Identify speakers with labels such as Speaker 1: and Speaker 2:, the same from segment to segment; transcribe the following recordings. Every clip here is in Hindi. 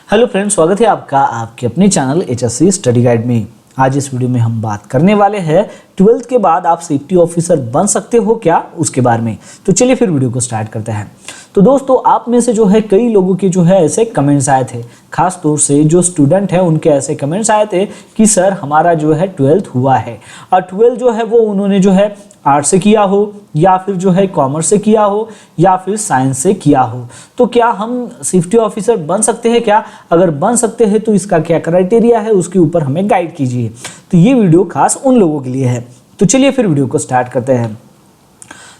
Speaker 1: हेलो फ्रेंड्स, स्वागत है आपका आपके अपने चैनल HSC स्टडी गाइड में। आज इस वीडियो में हम बात करने वाले हैं 12th के बाद आप सेफ्टी ऑफिसर बन सकते हो क्या, उसके बारे में। तो चलिए फिर वीडियो को स्टार्ट करते हैं। तो दोस्तों, आप में से जो है कई लोगों के जो है ऐसे कमेंट्स आए थे, खास तौर से जो स्टूडेंट हैं उनके ऐसे कमेंट्स आए थे कि सर हमारा जो है 12th हुआ है और 12th जो है वो उन्होंने जो है आर्ट से किया हो या फिर जो है कॉमर्स से किया हो या फिर साइंस से किया हो, तो क्या हम सेफ्टी ऑफिसर बन सकते हैं क्या? अगर बन सकते हैं तो इसका क्या क्राइटेरिया है, उसके ऊपर हमें गाइड कीजिए। तो ये वीडियो खास उन लोगों के लिए है। तो चलिए फिर वीडियो को स्टार्ट करते हैं।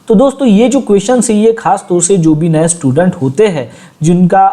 Speaker 1: तो दोस्तों, ये जो क्वेश्चन है ये खास तौर से जो भी नए स्टूडेंट होते हैं जिनका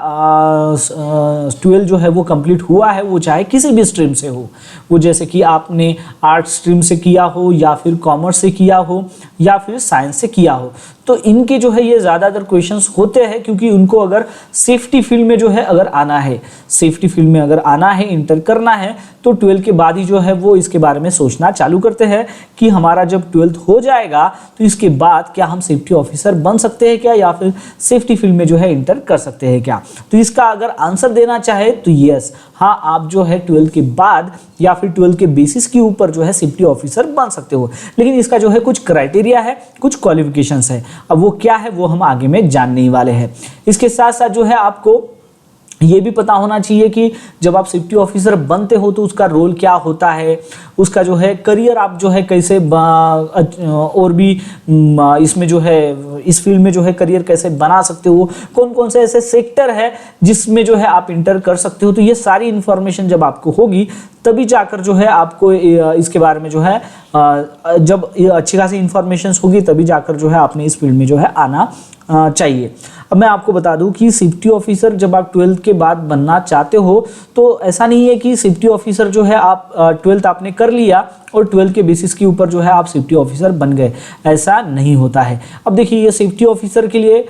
Speaker 1: 12 जो है वो कंप्लीट हुआ है, वो चाहे किसी भी स्ट्रीम से हो, वो जैसे कि आपने आर्ट स्ट्रीम से किया हो या फिर कॉमर्स से किया हो या फिर साइंस से किया हो, तो इनके जो है ये ज़्यादातर क्वेश्चंस होते हैं क्योंकि उनको अगर सेफ्टी फील्ड में जो है अगर आना है, सेफ्टी फील्ड में अगर आना है, इंटर करना है, तो 12 के बाद ही जो है वो इसके बारे में सोचना चालू करते हैं कि हमारा जब 12th हो जाएगा तो इसके बाद क्या हम सेफ्टी ऑफिसर बन सकते हैं क्या, या फिर सेफ्टी फील्ड में जो है इंटर कर सकते हैं क्या। तो इसका अगर आंसर देना चाहे तो यस, हाँ, आप जो है 12 के बाद या फिर 12 के बेसिस के ऊपर जो है सेफ्टी ऑफिसर बन सकते हो, लेकिन इसका जो है कुछ क्राइटेरिया है, कुछ क्वालिफिकेशंस है। अब वो क्या है वो हम आगे में जानने ही वाले हैं। इसके साथ साथ जो है आपको ये भी पता होना चाहिए कि जब आप सेफ्टी ऑफिसर बनते हो तो उसका रोल क्या होता है, उसका जो है करियर आप जो है कैसे और भी इसमें जो है इस फील्ड में जो है करियर कैसे बना सकते हो, कौन कौन से ऐसे सेक्टर है जिसमें जो है आप इंटर कर सकते हो। तो ये सारी इन्फॉर्मेशन जब आपको होगी तभी जाकर जो है आपको इसके बारे में जो है जब अच्छी खासी इन्फॉर्मेशन होगी तभी जाकर जो है आपने इस फील्ड में जो है आना चाहिए। अब मैं आपको बता दूं कि सेफ्टी ऑफिसर जब आप 12th के बाद बनना चाहते हो तो ऐसा नहीं है कि सेफ्टी ऑफिसर जो है आप 12th आपने कर लिया और 12th के बेसिस के ऊपर जो है आप सेफ्टी ऑफिसर बन गए, ऐसा नहीं होता है। अब देखिए, ये सेफ्टी ऑफिसर के लिए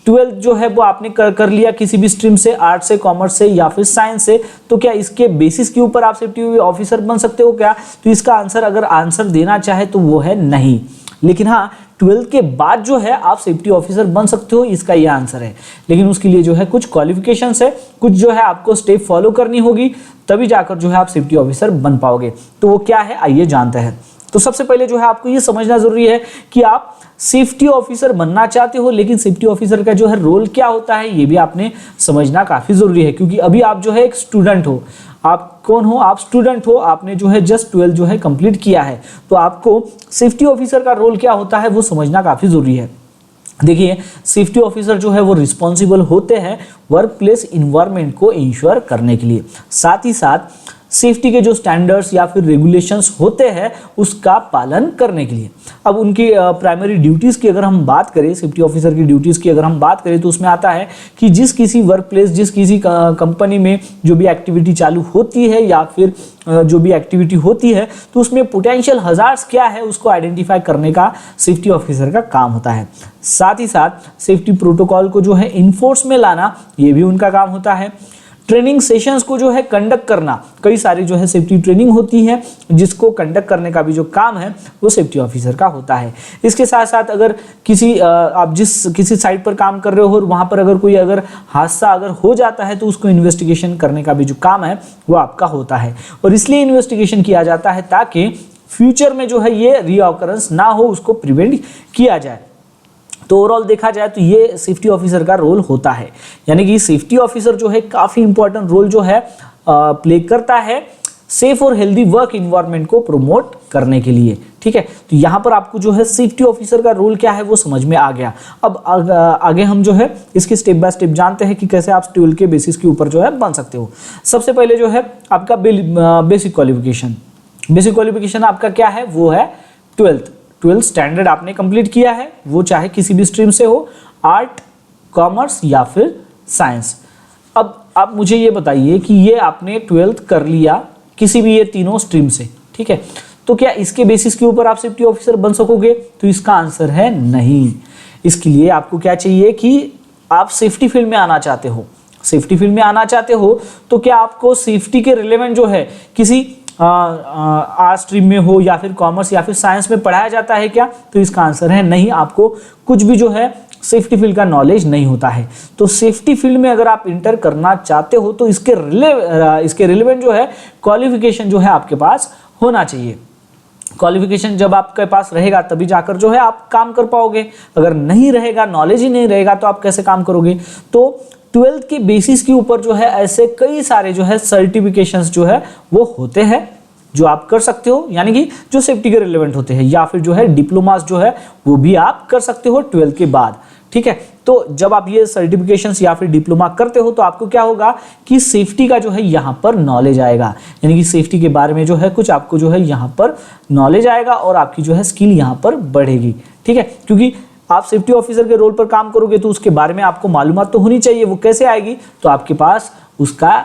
Speaker 1: 12th जो है वो आपने कर लिया किसी भी स्ट्रीम से, आर्ट से, कॉमर्स से या फिर साइंस से, तो क्या इसके बेसिस के ऊपर आप सेफ्टी ऑफिसर बन सकते हो क्या? तो इसका आंसर अगर आंसर देना चाहे तो वो है नहीं। लेकिन हाँ, 12th के बाद जो है आप सेफ्टी ऑफिसर बन सकते हो, इसका ये आंसर है। लेकिन उसके लिए जो है कुछ क्वालिफिकेशंस है, कुछ जो है आपको स्टेप फॉलो करनी होगी, तभी जाकर जो है आप सेफ्टी ऑफिसर बन पाओगे। तो वो क्या है आइए जानते हैं। तो सबसे पहले जो है आपको ये समझना जरूरी है कि आप सेफ्टी ऑफिसर बनना चाहते हो, लेकिन सेफ्टी ऑफिसर का जो है रोल क्या होता है ये भी आपने समझना काफी जरूरी है। क्योंकि अभी आप जो है एक स्टूडेंट हो, आप कौन हो? आप स्टूडेंट हो, आपने जो है जस्ट 12 जो है कंप्लीट किया है, तो आपको सेफ्टी ऑफिसर का रोल क्या होता है वो समझना काफी जरूरी है। देखिए, सेफ्टी ऑफिसर जो है वो रिस्पॉन्सिबल होते हैं वर्क प्लेस इन्वायरमेंट को इंश्योर करने के लिए, साथ ही साथ सेफ्टी के जो स्टैंडर्ड्स या फिर रेगुलेशंस होते हैं उसका पालन करने के लिए। अब उनकी प्राइमरी ड्यूटीज़ की अगर हम बात करें, सेफ्टी ऑफिसर की ड्यूटीज़ की अगर हम बात करें, तो उसमें आता है कि जिस किसी वर्क प्लेस, जिस किसी कंपनी में जो भी एक्टिविटी चालू होती है या फिर जो भी एक्टिविटी होती है, तो उसमें पोटेंशियल हजार्ड्स क्या है उसको आइडेंटिफाई करने का सेफ्टी ऑफिसर का काम होता है। साथ ही साथ सेफ्टी प्रोटोकॉल को जो है इन्फोर्स में लाना, ये भी उनका काम होता है। ट्रेनिंग सेशंस को जो है कंडक्ट करना, कई सारी जो है सेफ्टी ट्रेनिंग होती है जिसको कंडक्ट करने का भी जो काम है वो सेफ्टी ऑफिसर का होता है। इसके साथ साथ अगर आप जिस किसी साइट पर काम कर रहे हो और वहाँ पर अगर कोई हादसा अगर हो जाता है तो उसको इन्वेस्टिगेशन करने का भी जो काम है वो आपका होता है। और इसलिए इन्वेस्टिगेशन किया जाता है ताकि फ्यूचर में जो है ये रीऑकरेंस ना हो, उसको प्रिवेंट किया जाए। तो ओवरऑल देखा जाए तो ये सेफ्टी ऑफिसर का रोल होता है, यानी कि सेफ्टी ऑफिसर जो है काफी इंपॉर्टेंट रोल जो है प्ले करता है सेफ और हेल्दी वर्क इन्वायरमेंट को प्रमोट करने के लिए। ठीक है, तो यहाँ पर आपको जो है सेफ्टी ऑफिसर का रोल क्या है वो समझ में आ गया। अब आगे हम जो है इसके स्टेप बाय स्टेप जानते हैं कि कैसे आप 12 के बेसिस के ऊपर जो है बन सकते हो। सबसे पहले जो है आपका बेसिक क्वालिफिकेशन। बेसिक क्वालिफिकेशन आपका क्या है? वो है 12th स्टैंडर्ड आपने कंप्लीट किया है, वो चाहे किसी भी स्ट्रीम से हो, आर्ट, कॉमर्स या फिर साइंस। अब आप मुझे ये बताइए कि ये आपने 12th कर लिया किसी भी ये तीनों स्ट्रीम से, ठीक है, तो क्या इसके बेसिस के ऊपर आप सेफ्टी ऑफिसर बन सकोगे? तो इसका आंसर है नहीं। इसके लिए आपको क्या चाहिए कि आप सेफ्टी फील्ड में आना चाहते हो। सेफ्टी फील्ड में आना चाहते हो तो क्या आपको सेफ्टी के रिलेवेंट जो है किसी आर्ट स्ट्रीम में हो या फिर कॉमर्स या फिर साइंस में पढ़ाया जाता है क्या? तो इसका आंसर है नहीं। आपको कुछ भी जो है सेफ्टी फील्ड का नॉलेज नहीं होता है। तो सेफ्टी फील्ड में अगर आप इंटर करना चाहते हो तो इसके रिलेवेंट जो है क्वालिफिकेशन जो है आपके पास होना चाहिए। क्वालिफिकेशन जब आपके पास रहेगा तभी जाकर जो है आप काम कर पाओगे। अगर नहीं रहेगा, नॉलेज ही नहीं रहेगा, तो आप कैसे काम करोगे। तो 12th के बेसिस के ऊपर जो है ऐसे कई सारे जो है सर्टिफिकेशंस जो है वो होते हैं जो आप कर सकते हो, यानी कि जो सेफ्टी के रिलेवेंट होते हैं, या फिर जो है डिप्लोमास जो है वो भी आप कर सकते हो 12th के बाद। ठीक है, तो जब आप ये सर्टिफिकेशंस या फिर डिप्लोमा करते हो तो आपको क्या होगा कि सेफ्टी का जो है यहाँ पर नॉलेज आएगा, यानी कि सेफ्टी के बारे में जो है कुछ आपको जो है यहाँ पर नॉलेज आएगा और आपकी जो है स्किल यहाँ पर बढ़ेगी। ठीक है, क्योंकि आप सेफ्टी ऑफिसर के रोल पर काम करोगे तो उसके बारे में आपको मालूमात तो होनी चाहिए। वो कैसे आएगी, तो आपके पास उसका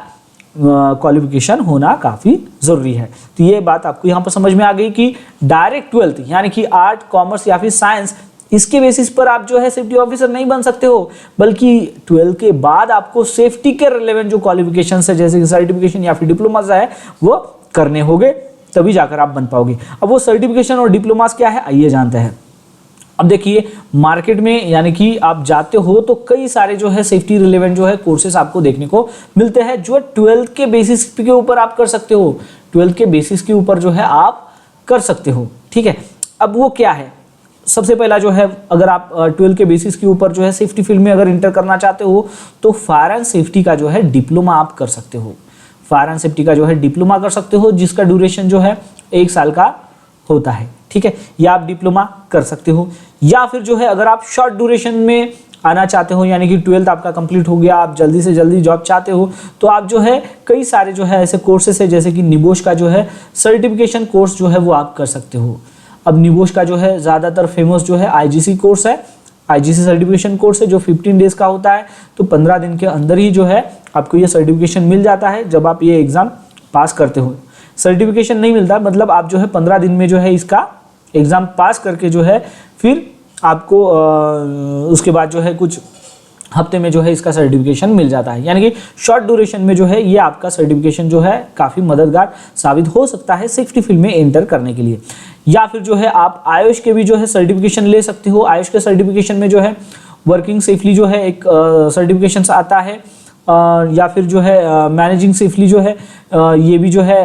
Speaker 1: क्वालिफिकेशन होना काफ़ी ज़रूरी है। तो ये बात आपको यहाँ पर समझ में आ गई कि डायरेक्ट 12th यानी कि आर्ट, कॉमर्स या फिर साइंस, इसके बेसिस पर आप जो है सेफ्टी ऑफिसर नहीं बन सकते हो, बल्कि 12th के बाद आपको सेफ्टी के रिलेवेंट जो क्वालिफिकेशन है जैसे कि सर्टिफिकेशन या फिर डिप्लोमास है वो करने होंगे, तभी जाकर आप बन पाओगे। अब वो सर्टिफिकेशन और डिप्लोमास क्या है आइए जानते हैं। अब देखिए मार्केट में यानी कि आप जाते हो तो कई सारे जो है सेफ्टी रिलेवेंट जो है कोर्सेस आपको देखने को मिलते हैं जो 12th के बेसिस के ऊपर आप कर सकते हो। 12th के बेसिस के ऊपर जो है आप कर सकते हो। ठीक है, अब वो क्या है, सबसे पहला जो है अगर आप 12th के बेसिस के ऊपर जो है सेफ्टी फील्ड में अगर इंटर करना चाहते हो तो फायर एंड सेफ्टी का जो है डिप्लोमा आप कर सकते हो। फायर एंड सेफ्टी का जो है डिप्लोमा कर सकते हो जिसका ड्यूरेशन जो है 1 साल का होता है। ठीक है, या आप डिप्लोमा कर सकते हो, या फिर जो है अगर आप शॉर्ट ड्यूरेशन में आना चाहते हो यानी कि 12th आपका कंप्लीट हो गया, आप जल्दी से जल्दी जॉब चाहते हो तो आप जो है कई सारे जो है ऐसे कोर्सेस है जैसे कि निबोश का जो है सर्टिफिकेशन कोर्स जो है वो आप कर सकते हो। अब निबोश का जो है ज़्यादातर फेमस जो है आईजीसी कोर्स है, आईजीसी सर्टिफिकेशन कोर्स है जो 15 डेज का होता है। तो 15 दिन के अंदर ही जो है आपको ये सर्टिफिकेशन मिल जाता है जब आप ये एग्ज़ाम पास करते हो। सर्टिफिकेशन नहीं मिलता, मतलब आप जो है 15 दिन में जो है इसका एग्ज़ाम पास करके जो है फिर आपको उसके बाद जो है कुछ हफ्ते में जो है इसका सर्टिफिकेशन मिल जाता है। यानी कि शॉर्ट ड्यूरेशन में जो है ये आपका सर्टिफिकेशन जो है काफ़ी मददगार साबित हो सकता है सेफ्टी फील्ड में एंटर करने के लिए। या फिर जो है आप आयुष के भी जो है सर्टिफिकेशन ले सकते हो। आयुष के सर्टिफिकेशन में जो है वर्किंग सेफली जो है एक सर्टिफिकेशन आता है, या फिर जो है मैनेजिंग सेफली जो है ये भी जो है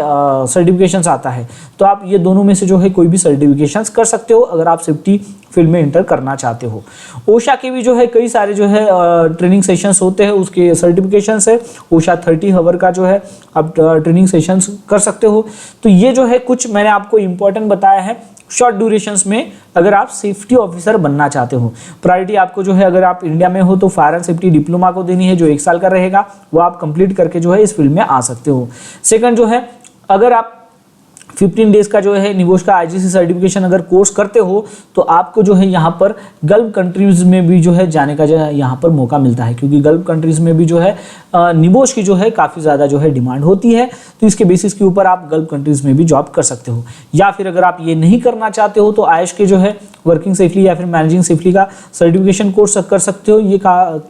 Speaker 1: सर्टिफिकेशंस आता है। तो आप ये दोनों में से जो है कोई भी सर्टिफिकेशंस कर सकते हो अगर आप सेफ्टी फील्ड में एंटर करना चाहते हो। ओशा के भी जो है कई सारे जो है ट्रेनिंग सेशंस होते हैं, उसके सर्टिफिकेशंस है। ओशा 30 आवर का जो है आप ट्रेनिंग सेशंस कर सकते हो। तो ये जो है कुछ मैंने आपको इम्पोर्टेंट बताया है शॉर्ट ड्यूरेशंस में अगर आप सेफ्टी ऑफिसर बनना चाहते हो। प्रायोरिटी आपको जो है अगर आप इंडिया में हो तो फायर एंड सेफ्टी डिप्लोमा को देनी है जो 1 साल का रहेगा, वो आप कंप्लीट करके जो है इस फील्ड में आ सकते हो। सेकंड जो है अगर आप 15 डेज का जो है निबोश का आईजीसी सर्टिफिकेशन अगर कोर्स करते हो तो आपको जो है यहाँ पर गल्फ कंट्रीज में भी जो है जाने का जो है यहाँ पर मौका मिलता है, क्योंकि गल्फ कंट्रीज में भी जो है निबोश की जो है काफ़ी ज़्यादा जो है डिमांड होती है। तो इसके बेसिस के ऊपर आप गल्फ कंट्रीज में भी जॉब कर सकते हो। या फिर अगर आप ये नहीं करना चाहते हो तो आयुष के जो है वर्किंग सेफली या फिर मैनेजिंग सेफली का सर्टिफिकेशन कोर्स कर सकते हो। ये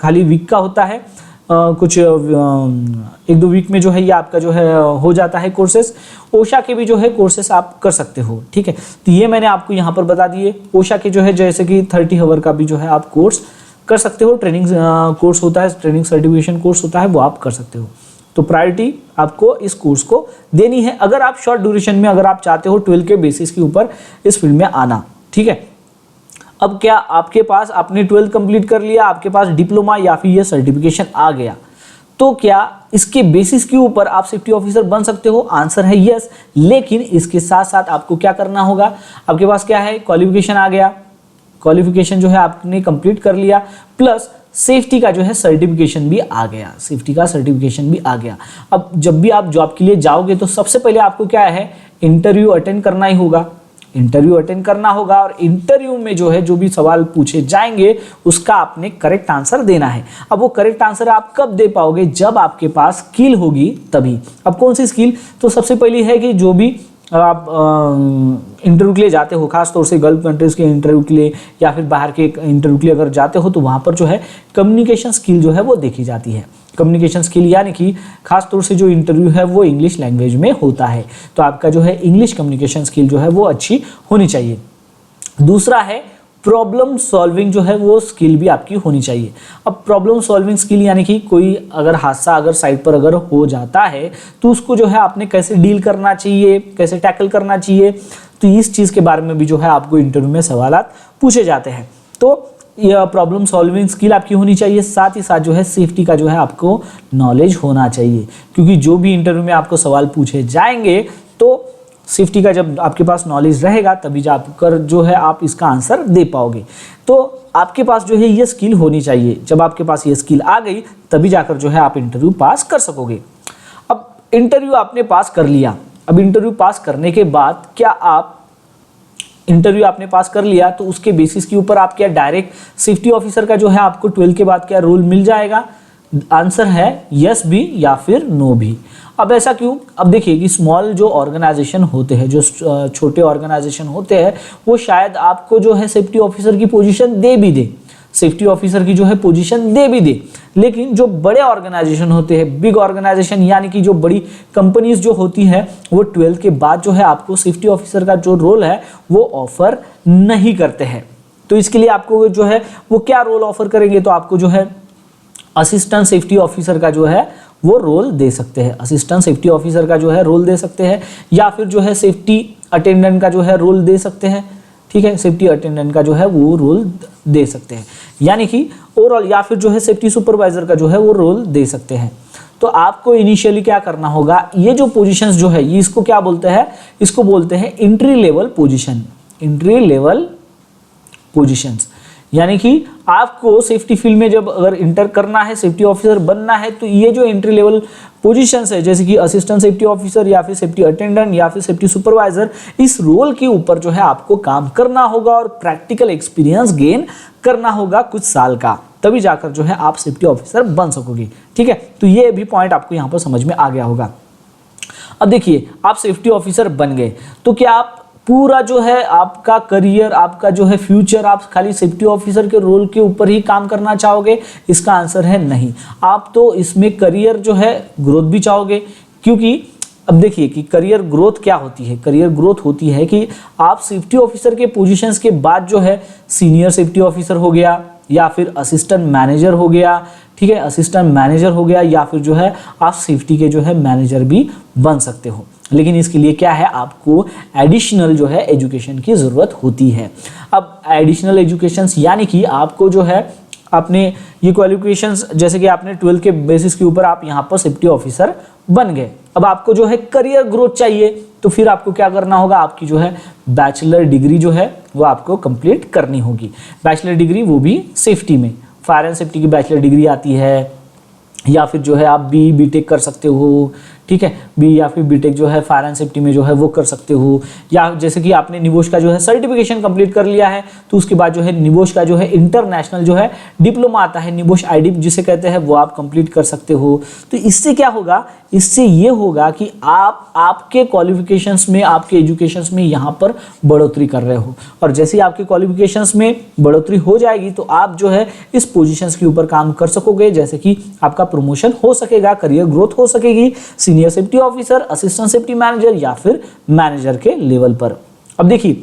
Speaker 1: खाली वीक का होता है, कुछ 1-2 वीक में जो है ये आपका जो है हो जाता है कोर्सेस। ओशा के भी जो है कोर्सेस आप कर सकते हो। ठीक है, तो ये मैंने आपको यहाँ पर बता दिए। ओशा के जो है जैसे कि 30 आवर का भी जो है आप कोर्स कर सकते हो, ट्रेनिंग कोर्स होता है, ट्रेनिंग सर्टिफिकेशन कोर्स होता है, वो आप कर सकते हो। तो प्रायोरिटी आपको इस कोर्स को देनी है अगर आप शॉर्ट ड्यूरेशन में अगर आप चाहते हो 12 के बेसिस के ऊपर इस फील्ड में आना। ठीक है, अब क्या आपके पास आपने 12th कंप्लीट कर लिया, आपके पास डिप्लोमा या फिर ये सर्टिफिकेशन आ गया, तो क्या इसके बेसिस के ऊपर आप सेफ्टी ऑफिसर बन सकते हो? आंसर है यस। लेकिन इसके साथ साथ आपको क्या करना होगा, आपके पास क्या है क्वालिफिकेशन आ गया, क्वालिफिकेशन जो है आपने कंप्लीट कर लिया, प्लस सेफ्टी का जो है सर्टिफिकेशन भी आ गया, सेफ्टी का सर्टिफिकेशन भी आ गया। अब जब भी आप जॉब के लिए जाओगे तो सबसे पहले आपको क्या है इंटरव्यू अटेंड करना ही होगा। इंटरव्यू अटेंड करना होगा और इंटरव्यू में जो है जो भी सवाल पूछे जाएंगे उसका आपने करेक्ट आंसर देना है। अब वो करेक्ट आंसर आप कब दे पाओगे, जब आपके पास स्किल होगी तभी। अब कौन सी स्किल, तो सबसे पहली है कि जो भी आप इंटरव्यू के लिए जाते हो, खास तौर से गल्फ कंट्रीज के इंटरव्यू के लिए या फिर बाहर के इंटरव्यू के लिए अगर जाते हो तो वहाँ पर जो है कम्युनिकेशन स्किल जो है वो देखी जाती है। कम्युनिकेशन स्किल यानी कि खास तौर से जो इंटरव्यू है वो इंग्लिश लैंग्वेज में होता है, तो आपका जो है इंग्लिश कम्युनिकेशन स्किल जो है वो अच्छी होनी चाहिए। दूसरा है प्रॉब्लम सॉल्विंग जो है वो स्किल भी आपकी होनी चाहिए। अब प्रॉब्लम सॉल्विंग स्किल यानी कि कोई अगर हादसा अगर साइड पर अगर हो जाता है तो उसको जो है आपने कैसे डील करना चाहिए, कैसे टैकल करना चाहिए, तो इस चीज़ के बारे में भी जो है आपको इंटरव्यू में सवालात पूछे जाते हैं। तो यह प्रॉब्लम सॉल्विंग स्किल आपकी होनी चाहिए, साथ ही साथ जो है सेफ्टी का जो है आपको नॉलेज होना चाहिए, क्योंकि जो भी इंटरव्यू में आपको सवाल पूछे जाएंगे तो सेफ्टी का जब आपके पास नॉलेज रहेगा तभी जाकर जो है आप इसका आंसर दे पाओगे। तो आपके पास जो है ये स्किल होनी चाहिए। जब आपके पास ये स्किल आ गई तभी जाकर जो है आप इंटरव्यू पास कर सकोगे। अब इंटरव्यू आपने पास कर लिया, अब इंटरव्यू पास करने के बाद क्या आप इंटरव्यू आपने पास कर लिया तो उसके बेसिस के ऊपर आप क्या डायरेक्ट सेफ्टी ऑफिसर का जो है आपको 12 के बाद क्या रोल मिल जाएगा? आंसर है यस भी या फिर नो भी। अब ऐसा क्यों? अब देखिए कि स्मॉल जो ऑर्गेनाइजेशन होते हैं, जो छोटे ऑर्गेनाइजेशन होते हैं, वो शायद आपको जो है सेफ्टी ऑफिसर की पोजीशन दे भी दे, सेफ्टी ऑफिसर की जो है पोजीशन दे भी दे, लेकिन जो बड़े ऑर्गेनाइजेशन होते हैं, बिग ऑर्गेनाइजेशन यानी कि जो बड़ी कंपनीज जो होती है, वो 12 के बाद जो है आपको सेफ्टी ऑफिसर का जो रोल है वो ऑफर नहीं करते हैं। तो इसके लिए आपको जो है वो क्या रोल ऑफर करेंगे? तो आपको जो है असिस्टेंट सेफ्टी ऑफिसर का जो है वो रोल दे सकते हैं, असिस्टेंट सेफ्टी ऑफिसर का जो है रोल दे सकते हैं, या फिर जो है सेफ्टी अटेंडेंट का जो है रोल दे सकते हैं। ठीक है, सेफ्टी अटेंडेंट का जो है वो रोल दे सकते हैं, यानी कि ओवरऑल, या फिर जो है सेफ्टी सुपरवाइजर का जो है वो रोल दे सकते हैं। तो आपको इनिशियली क्या करना होगा, ये जो पोजीशंस जो है ये इसको क्या बोलते हैं? इसको बोलते हैं entry level position, entry level positions. यानी कि आपको सेफ्टी फील्ड में जब अगर इंटर करना है, सेफ्टी ऑफिसर बनना है, तो ये जो एंट्री लेवल पोजीशंस है जैसे कि असिस्टेंट सेफ्टी ऑफिसर या फिर सेफ्टी अटेंडेंट या फिर सेफ्टी सुपरवाइजर, इस रोल के ऊपर जो है आपको काम करना होगा और प्रैक्टिकल एक्सपीरियंस गेन करना होगा कुछ साल का, तभी जाकर जो है आप सेफ्टी ऑफिसर बन सकोगे। ठीक है, तो ये भी पॉइंट आपको यहाँ पर समझ में आ गया होगा। अब देखिए, आप सेफ्टी ऑफिसर बन गए तो क्या आप पूरा जो है आपका करियर, आपका जो है फ्यूचर, आप खाली सेफ्टी ऑफिसर के रोल के ऊपर ही काम करना चाहोगे? इसका आंसर है नहीं। आप तो इसमें करियर जो है ग्रोथ भी चाहोगे, क्योंकि अब देखिए कि करियर ग्रोथ क्या होती है। करियर ग्रोथ होती है कि आप सेफ्टी ऑफिसर के पोजीशंस के बाद जो है सीनियर सेफ्टी ऑफिसर हो गया, या फिर असिस्टेंट मैनेजर हो गया, ठीक है, असिस्टेंट मैनेजर हो गया, या फिर जो है आप सेफ्टी के जो है मैनेजर भी बन सकते हो। लेकिन इसके लिए क्या है, आपको एडिशनल जो है एजुकेशन की ज़रूरत होती है। अब एडिशनल एजुकेशन यानी कि आपको जो है आपने ये क्वालिफिकेशंस, जैसे कि आपने 12 के बेसिस के ऊपर आप यहाँ पर सेफ्टी ऑफिसर बन गए, अब आपको जो है करियर ग्रोथ चाहिए, तो फिर आपको क्या करना होगा, आपकी जो है बैचलर डिग्री जो है वो आपको कंप्लीट करनी होगी। बैचलर डिग्री वो भी सेफ्टी में, फायर एंड सेफ्टी की बैचलर डिग्री आती है, या फिर जो है आप बीटेक कर सकते हो। ठीक है, बी या फिर बीटेक जो है फायर एंड सेफ्टी में जो है वो कर सकते हो, या जैसे कि आपने निबोश का जो है सर्टिफिकेशन कंप्लीट कर लिया है तो उसके बाद जो है निबोश का जो है इंटरनेशनल जो है डिप्लोमा आता है, निबोश आईडिप जिसे कहते हैं, वो आप कंप्लीट कर सकते हो। तो इससे क्या होगा, इससे ये होगा कि आप आपके क्वालिफिकेशंस में, आपके एजुकेशंस में यहाँ पर बढ़ोतरी कर रहे हो, और जैसे ही आपके क्वालिफिकेशंस में बढ़ोतरी हो जाएगी तो आप जो है इस पोजीशंस के ऊपर काम कर सकोगे, जैसे कि आपका प्रमोशन हो सकेगा, करियर ग्रोथ हो सकेगी, senior safety officer, assistant safety manager या फिर मैनेजर के लेवल पर। अब देखिए,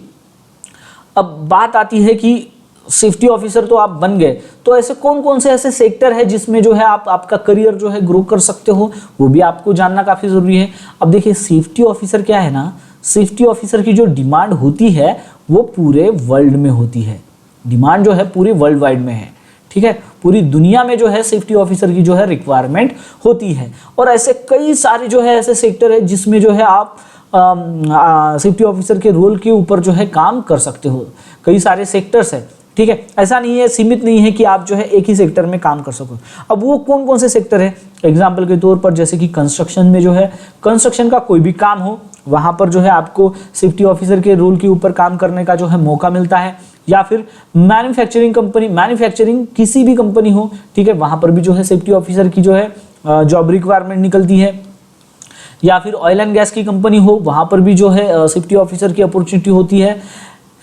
Speaker 1: अब बात आती है कि सेफ्टी ऑफिसर तो आप बन गए, तो ऐसे कौन कौन से ऐसे सेक्टर है जिसमें जो है आप आपका करियर जो है ग्रो कर सकते हो, वो भी आपको जानना काफी जरूरी है। अब देखिए, सेफ्टी ऑफिसर क्या है ना, सेफ्टी ऑफिसर की जो डिमांड होती है वो पूरे वर्ल्ड में होती है, डिमांड जो है पूरी वर्ल्ड वाइड में है। ठीक है, पूरी दुनिया में जो है सेफ्टी ऑफिसर की जो है रिक्वायरमेंट होती है, और ऐसे कई सारे जो है ऐसे सेक्टर है जिसमें जो है आप सेफ्टी ऑफिसर के रोल के ऊपर जो है काम कर सकते हो। कई सारे सेक्टर्स है, ठीक है, ऐसा नहीं है, सीमित नहीं है कि आप जो है एक ही सेक्टर में काम कर सको। अब वो कौन कौन से सेक्टर है, एग्जाम्पल के तौर पर जैसे कि कंस्ट्रक्शन में जो है, कंस्ट्रक्शन का कोई भी काम हो वहां पर जो है आपको सेफ्टी ऑफिसर के रोल के ऊपर काम करने का जो है मौका मिलता है, या फिर मैन्युफैक्चरिंग कंपनी, मैन्युफैक्चरिंग किसी भी कंपनी हो, ठीक है, वहां पर भी जो है सेफ्टी ऑफिसर की जो है जॉब रिक्वायरमेंट निकलती है, या फिर ऑयल एंड गैस की कंपनी हो, वहां पर भी जो है सेफ्टी ऑफिसर की अपॉर्चुनिटी होती है।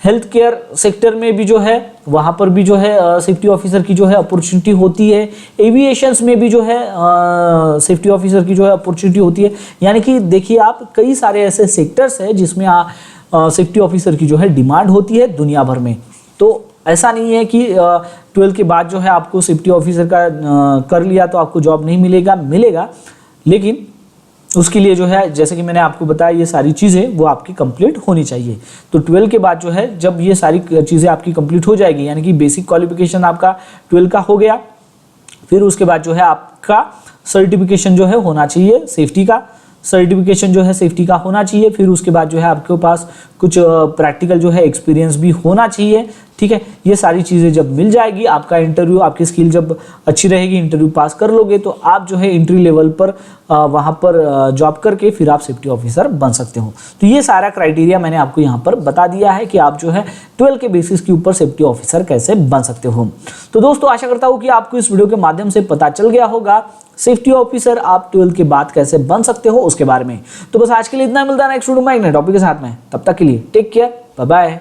Speaker 1: हेल्थ केयर सेक्टर में भी जो है वहां पर भी जो है सेफ्टी ऑफिसर की जो है अपॉर्चुनिटी होती है। एविएशंस में भी जो है सेफ्टी ऑफिसर की जो है अपॉर्चुनिटी होती है। यानी कि देखिए, आप कई सारे ऐसे सेक्टर्स हैं जिसमें सेफ्टी ऑफिसर की जो है डिमांड होती है दुनिया भर में। तो ऐसा नहीं है कि 12th के बाद जो है आपको सेफ्टी ऑफिसर का कर लिया तो आपको जॉब नहीं मिलेगा, मिलेगा, लेकिन उसके लिए जो है जैसे कि मैंने आपको बताया ये सारी चीज़ें वो आपकी कंप्लीट होनी चाहिए। तो 12 के बाद जो है जब ये सारी चीज़ें आपकी कंप्लीट हो जाएगी, यानी कि बेसिक क्वालिफिकेशन आपका 12 का हो गया, फिर उसके बाद जो है आपका सर्टिफिकेशन जो है होना चाहिए सेफ्टी का, सर्टिफिकेशन जो है सेफ्टी का होना चाहिए। फिर उसके बाद जो है आपके पास कुछ प्रैक्टिकल जो है एक्सपीरियंस भी होना चाहिए, ठीक है। ये सारी चीज़ें जब मिल जाएगी, आपका इंटरव्यू, आपकी स्किल जब अच्छी रहेगी, इंटरव्यू पास कर लोगे तो आप जो है एंट्री लेवल पर वहाँ पर जॉब करके फिर आप सेफ्टी ऑफिसर बन सकते हो। तो ये सारा क्राइटेरिया मैंने आपको यहाँ पर बता दिया है कि आप जो है 12 के बेसिस के ऊपर सेफ्टी ऑफिसर कैसे बन सकते हो। तो दोस्तों आशा करता हूँ कि आपको इस वीडियो के माध्यम से पता चल गया होगा सेफ्टी ऑफिसर आप 12 के बाद कैसे बन सकते हो उसके बारे में। तो बस आज के लिए इतना, मिलता है नेक्स्ट वीडियो में एक नए टॉपिक के साथ में। तब तक के लिए टेक केयर, बाय बाय।